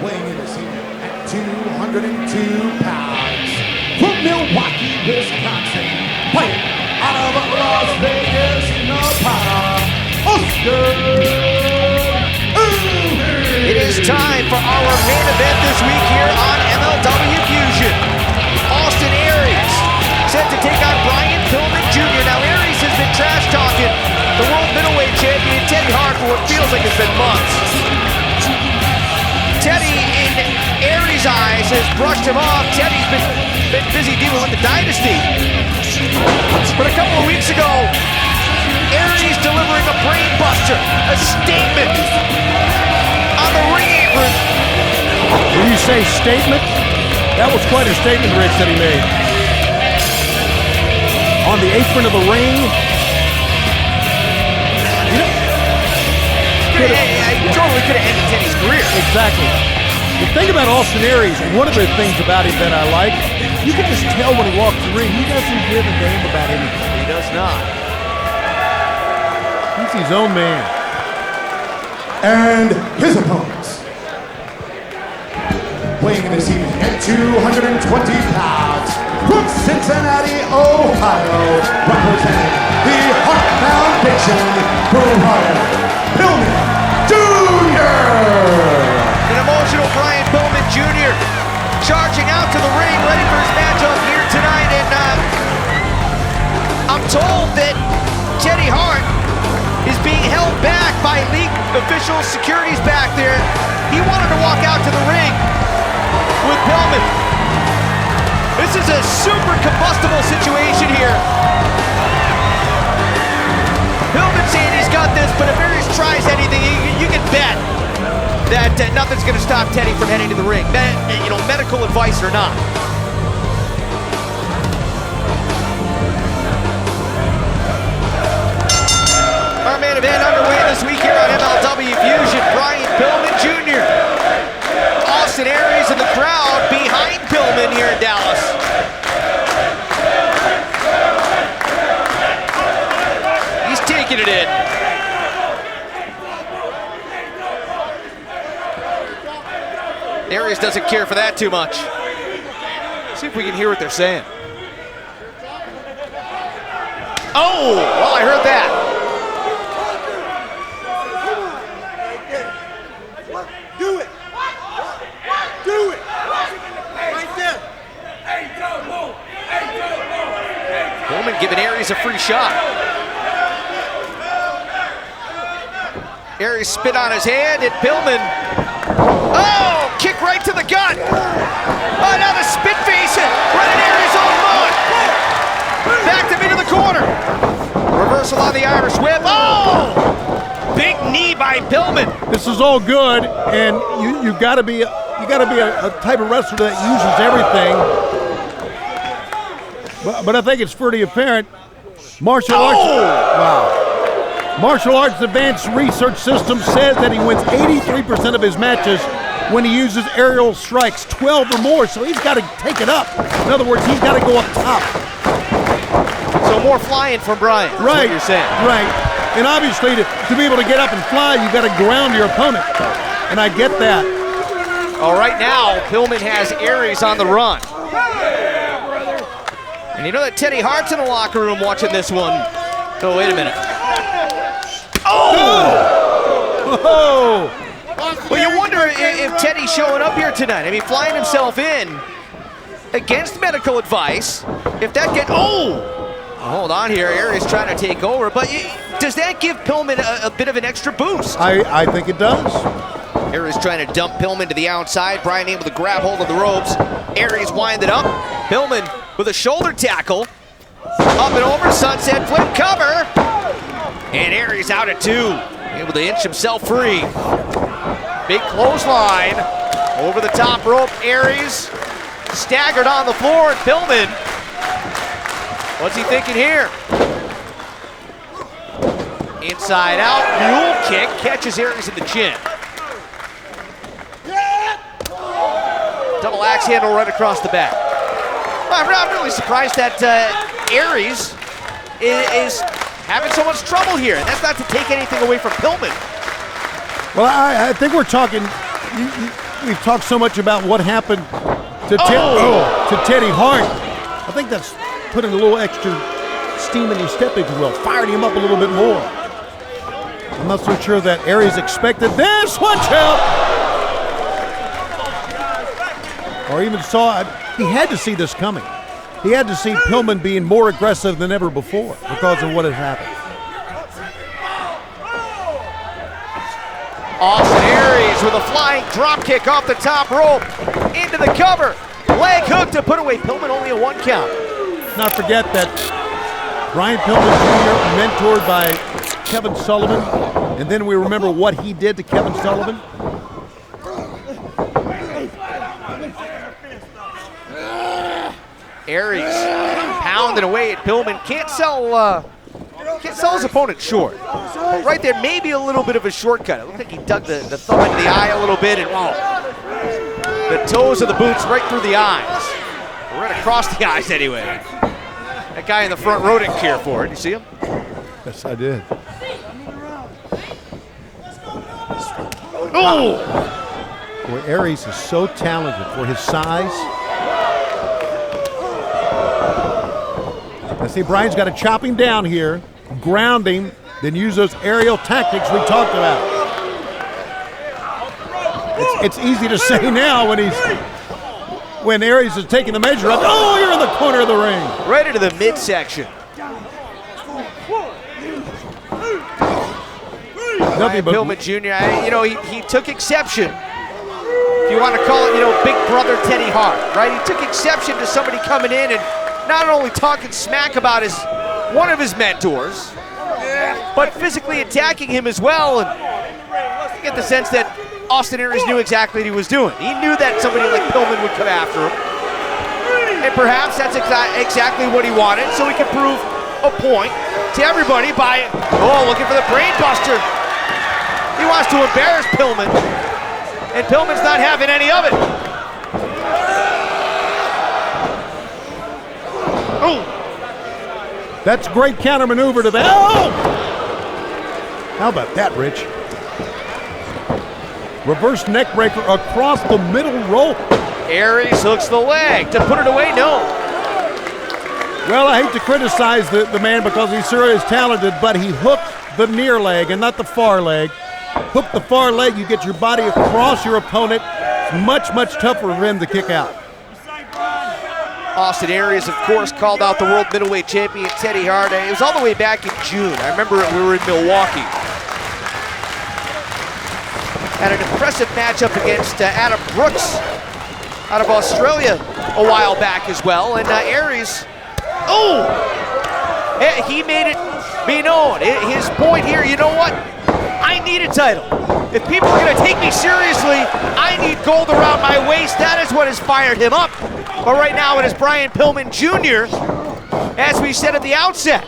weighing in this evening at 202 pounds, from Milwaukee, Wisconsin, fighting out of Las Vegas, Nevada, It is time for our main event this week here on MLW Fusion. Austin Aries set to take on Brian Pillman Junior. Now Aries has been trash talking the world middleweight champion Teddy Hart for what feels like it's been months. Teddy, in Aries' eyes, has brushed him off. Teddy's been busy dealing with the dynasty. But a couple of weeks ago, Aries delivering a brain buster, a statement on the ring apron. When you say statement, that was quite a statement, Rich, that he made. On the apron of the ring. Totally could have ended Teddy's career. Exactly. The thing about Austin Aries, one of the things about him that I like, you can just tell when he walks the ring, he doesn't give a damn about anything. He does not. He's his own man. And his opponents, weighing in this evening at 220 pounds, from Cincinnati, Ohio, representing the Hart Foundation, Brian Pillman Junior. An emotional Brian Pillman Jr. charging out to the ring, ready for his matchup here tonight. And I'm told that Teddy Hart is being held back by league officials, securities back there. He wanted to walk out to the ring with Pillman. This is a super combustible situation here. Pillman saying he's got this, but if Aries tries anything, you can bet that nothing's going to stop Teddy from heading to the ring. Medical advice or not. Our main event underway this week here on MLW Fusion. Brian Pillman Jr. Austin Aries in the crowd behind Pillman here in Dallas. He's taking it in. Aries doesn't care for that too much. See if we can hear what they're saying. Oh, well, I heard that. Do it! Do it! Right there! Pillman giving Aries a free shot. Aries spit on his hand, and Pillman, oh, kick right to the gut. Oh, now the spit face, running Aries on mud. Backed him into the corner. Reversal on the Irish whip. Oh, big knee by Pillman. This is all good, and you gotta be a type of wrestler that uses everything. But I think it's pretty apparent. Martial arts. Wow. Martial Arts Advanced Research System says that he wins 83% of his matches when he uses aerial strikes, 12 or more, so he's got to take it up. In other words, he's got to go up top. So more flying from Brian, right, is what you're saying. Right, and obviously to be able to get up and fly, you've got to ground your opponent, and I get that. All right, now Pillman has Aries on the run. And you know that Teddy Hart's in the locker room watching this one. Oh, wait a minute. Oh! Well, you wonder if Teddy's showing up here tonight. I mean, flying himself in against medical advice. If that hold on here. Aries trying to take over. But does that give Pillman a bit of an extra boost? I think it does. Aries trying to dump Pillman to the outside. Brian able to grab hold of the ropes. Aries winded up. Pillman with a shoulder tackle. Up and over, sunset flip cover. And Aries out at 2. Able to inch himself free. Big clothesline. Over the top rope, Aries staggered on the floor. And Pillman, what's he thinking here? Inside out, mule kick. Catches Aries in the chin. Double axe handle right across the back. I'm really surprised that Aries is having so much trouble here, and that's not to take anything away from Pillman. Well, I think we're talking, We've talked so much about what happened to Teddy Hart. I think that's putting a little extra steam in his step, if you will, fired him up a little bit more. I'm not so sure that Aries expected this. Watch out! Or even saw it. He had to see this coming. He had to see Pillman being more aggressive than ever before because of what had happened. Austin Aries with a flying drop kick off the top rope into the cover. Leg hook to put away Pillman, only a 1 count. Not forget that Brian Pillman Jr., mentored by Kevin Sullivan, and then we remember what he did to Kevin Sullivan. Aries pounding away at Pillman. Can't sell his opponent short. But right there, maybe a little bit of a shortcut. It looked like he dug the thumb into the eye a little bit, and the toes of the boots right through the eyes. Right across the eyes anyway. That guy in the front row didn't care for it. You see him? Yes, I did. Oh! Boy, Aries is so talented for his size. I see Brian's got to chop him down here, ground him, then use those aerial tactics we talked about. It's easy to say now when Aries is taking the measure up. Oh, you're in the corner of the ring. Right into the midsection. Brian Pillman Jr., he took exception. If you want to call it, big brother Teddy Hart, right? He took exception to somebody coming in and not only talking smack about one of his mentors, but physically attacking him as well. And I get the sense that Austin Aries knew exactly what he was doing. He knew that somebody like Pillman would come after him. And perhaps that's exactly what he wanted, so he could prove a point to everybody by, looking for the brain buster. He wants to embarrass Pillman, and Pillman's not having any of it. Oh! That's great counter maneuver to that. Oh! How about that, Rich? Reverse neck breaker across the middle rope. Aries hooks the leg to put it away. No. Well, I hate to criticize the man because he sure is talented, but he hooked the near leg and not the far leg. Hook the far leg, you get your body across your opponent. It's much, much tougher for him to kick out. Austin Aries, of course, called out the world middleweight champion Teddy Hart. It was all the way back in June. I remember we were in Milwaukee. Had an impressive matchup against Adam Brooks out of Australia a while back as well. And Aries, he made it be known. His point here, you know what? I need a title. If people are going to take me seriously, I need gold around my waist. That is what has fired him up. But right now it is Brian Pillman Jr., as we said at the outset,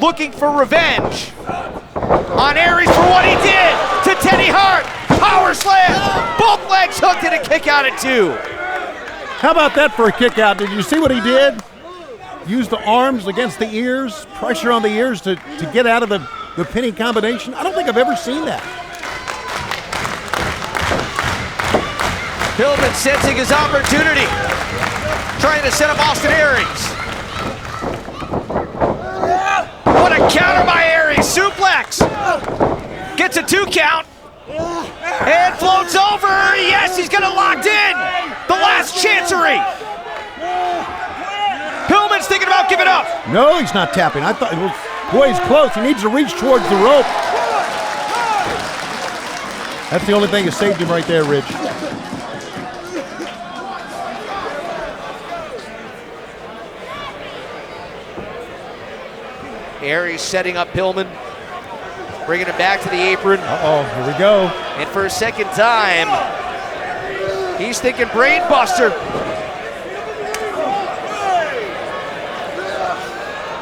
looking for revenge on Aries for what he did to Teddy Hart. Power slam, both legs hooked and a kick out at 2. How about that for a kick out? Did you see what he did? Use the arms against the ears, pressure on the ears to get out of the pinning combination. I don't think I've ever seen that. Pillman sensing his opportunity, trying to set up Austin Aries. What a counter by Aries, suplex. Gets a 2 count. And floats over. Yes, he's got it locked in. The last chancery. Pillman's thinking about giving up. No, he's not tapping. I thought, boy, he's close. He needs to reach towards the rope. That's the only thing that saved him right there, Rich. Aries setting up Pillman, bringing him back to the apron. Uh-oh, here we go. And for a second time, he's thinking brain buster.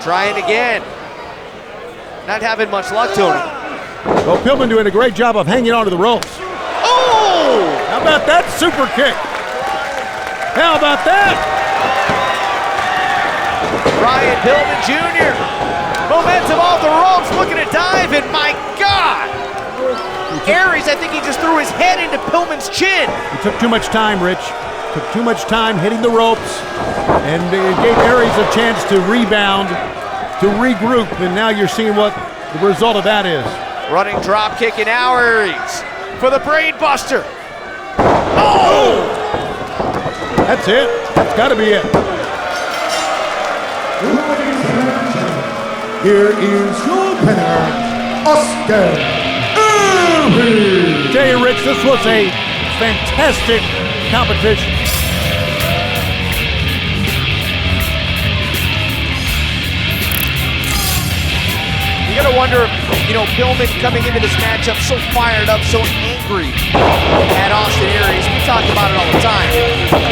Trying again. Not having much luck, Tony. Well, Pillman doing a great job of hanging onto the ropes. Oh! How about that super kick? How about that? Brian Pillman Jr. Momentum off the ropes, looking to dive, and my God! You Aries, I think he just threw his head into Pillman's chin. He took too much time, Rich. Took too much time hitting the ropes, and it gave Aries a chance to rebound, to regroup, and now you're seeing what the result of that is. Running drop kick, and now Aries for the brain buster. Oh! That's it. That's got to be it. Here is your winner, Oscar Aries. Tell you, Rich, this was a fantastic competition. You gotta wonder, Pillman coming into this matchup so fired up, so angry at Austin Aries. We talk about it all the time.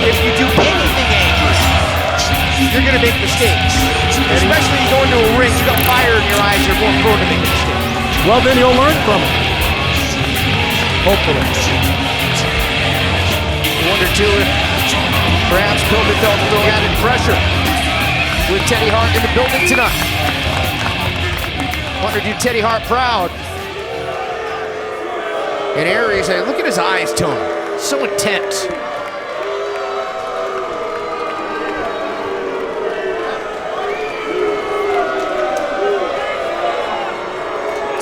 If you do anything angry, you're gonna make mistakes. Especially you go into a ring, you got fire in your eyes, you're more prone to make mistakes. Well, then he'll learn from it. Hopefully. Wonder too if perhaps Pillman felt a little added pressure with Teddy Hart in the building tonight. Wonder do Teddy Hart proud. And Aries, look at his eyes, Tony. So intense.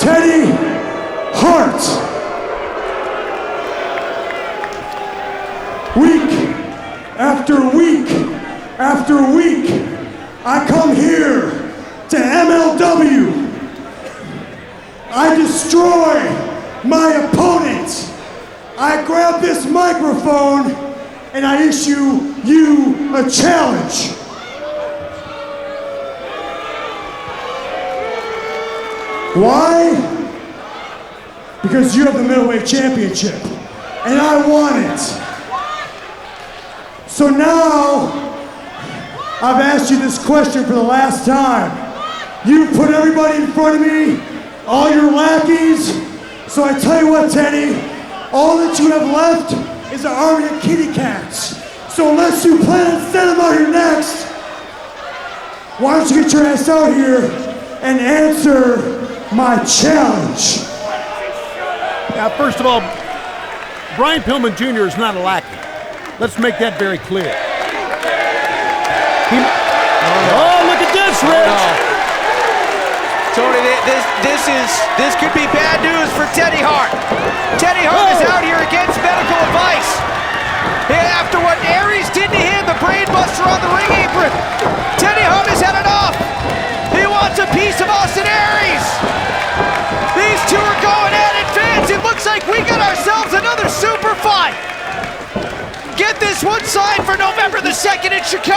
Teddy Hart. Week after week after week, I come here to MLW. I destroy my opponent. I grab this microphone and I issue you a challenge. Why? Because you have the middleweight championship and I want it. So now, I've asked you this question for the last time. You put everybody in front of me, all your lackeys. So I tell you what, Teddy, all that you have left is an army of kitty cats. So unless you plan on sending them out here next, why don't you get your ass out here and answer my challenge? Now, first of all, Brian Pillman Junior is not a lackey. Let's make that very clear. Oh, look at this, Rich! Tony, this could be bad news for Teddy Hart. Teddy Hart is out here against medical advice. After what Aries did to him, the brain buster on the ring apron, Teddy Hart has had enough. He wants a piece of Austin Aries. These two are going at it, fans. It looks like we got ourselves another super fight. Get this one signed for November the 2nd in Chicago.